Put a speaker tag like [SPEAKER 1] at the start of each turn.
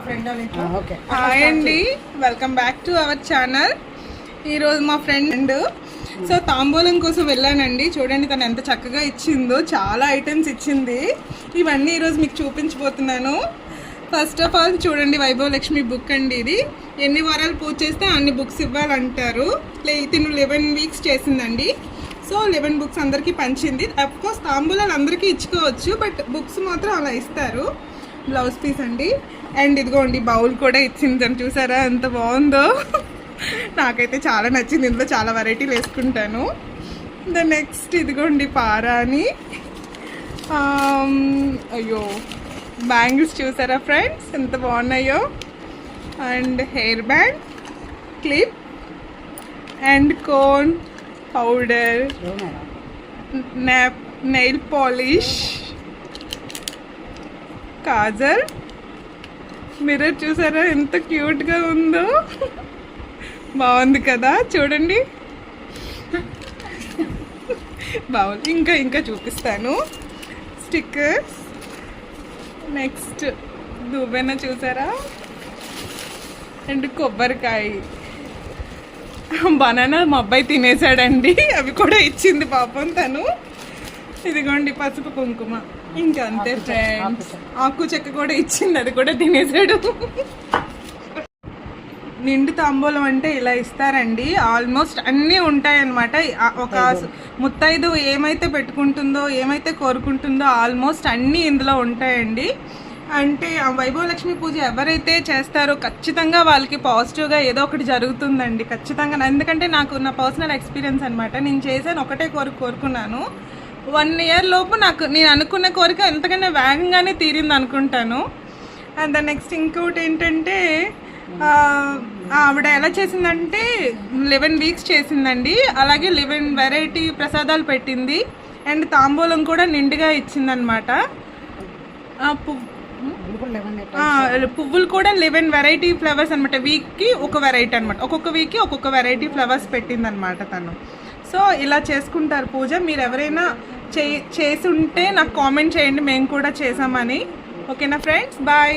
[SPEAKER 1] Hi అండి, welcome back to our channel. ఈరోజు మా ఫ్రెండ్ సో తాంబూలం కోసం వెళ్ళానండి. చూడండి తను ఎంత చక్కగా ఇచ్చిందో, చాలా ఐటమ్స్ ఇచ్చింది. ఇవన్నీ ఈరోజు మీకు చూపించబోతున్నాను. ఫస్ట్ ఆఫ్ ఆల్ చూడండి, వైభవ లక్ష్మి బుక్ అండి. ఇది ఎన్ని వారాలు పూజ చేస్తే అన్ని బుక్స్ ఇవ్వాలంటారు. తిను 11 వీక్స్ చేసిందండి. సో 11 బుక్స్ అందరికీ పంచింది. అఫ్కోర్స్ తాంబూలాలు అందరికీ ఇచ్చుకోవచ్చు, బట్ బుక్స్ మాత్రం అలా ఇస్తారు. బ్లౌజ్ పీస్ అండి. అండ్ ఇదిగోండి బౌల్ కూడా ఇచ్చింది. తను చూసారా ఎంత బాగుందో. నాకైతే చాలా నచ్చింది. ఇందులో చాలా వెరైటీలు వేసుకుంటాను. నెక్స్ట్ ఇదిగోండి పారాని. అయ్యో బ్యాంగిల్స్ చూసారా ఫ్రెండ్స్ ఎంత బాగున్నాయో. And hair band, clip and cone powder, nail polish, Kajal, mirror చూసారా ఎంత క్యూట్గా ఉందో. బాగుంది కదా, చూడండి. బాగుంది. ఇంకా చూపిస్తాను. స్టిక్కర్స్, నెక్స్ట్ దువ్వెన చూసారా, అండ్ కొబ్బరికాయ, బనానా మా అబ్బాయి తినేసాడండి. అవి కూడా ఇచ్చింది పాపం తను. ఇదిగోండి పసుపు కుంకుమ, ఇంకా అంతే ఫ్రెండ్స్. ఆకు చెక్క కూడా ఇచ్చింది, అది కూడా తినేసాడు. నిండు తాంబూలం అంటే ఇలా ఇస్తారండి. ఆల్మోస్ట్ అన్నీ ఉంటాయన్నమాట. ఒక ముత్తైదు ఏమైతే పెట్టుకుంటుందో, ఏమైతే కోరుకుంటుందో ఆల్మోస్ట్ అన్నీ ఇందులో ఉంటాయండి. అంటే ఆ వైభవ లక్ష్మి పూజ ఎవరైతే చేస్తారో ఖచ్చితంగా వాళ్ళకి పాజిటివ్గా ఏదో ఒకటి జరుగుతుందండి ఖచ్చితంగా. ఎందుకంటే నాకు నా పర్సనల్ ఎక్స్పీరియన్స్ అనమాట. నేను చేశాను, ఒకటే కోరుకున్నాను. 1 ఇయర్ లోపు నాకు నేను అనుకున్న కోరిక ఎంతకన్నా వేగంగానే తీరింది అనుకుంటాను. అండ్ నెక్స్ట్ ఇంకోటి ఏంటంటే, ఆవిడ ఎలా చేసిందంటే 11 వీక్స్ చేసిందండి. అలాగే 11 వెరైటీ ప్రసాదాలు పెట్టింది. అండ్ తాంబూలం కూడా నిండుగా ఇచ్చిందనమాట. పువ్వులు కూడా 11 వెరైటీ ఫ్లవర్స్ అనమాట. వీక్కి ఒక వెరైటీ అనమాట. ఒక్కొక్క వీక్కి ఒక్కొక్క వెరైటీ ఫ్లవర్స్ పెట్టింది అనమాట తను. సో ఇలా చేసుకుంటారు పూజ. మీరు ఎవరైనా చేసి ఉంటే నాకు కామెంట్ చేయండి, మేము కూడా చేసామని. ఓకేనా ఫ్రెండ్స్, బాయ్.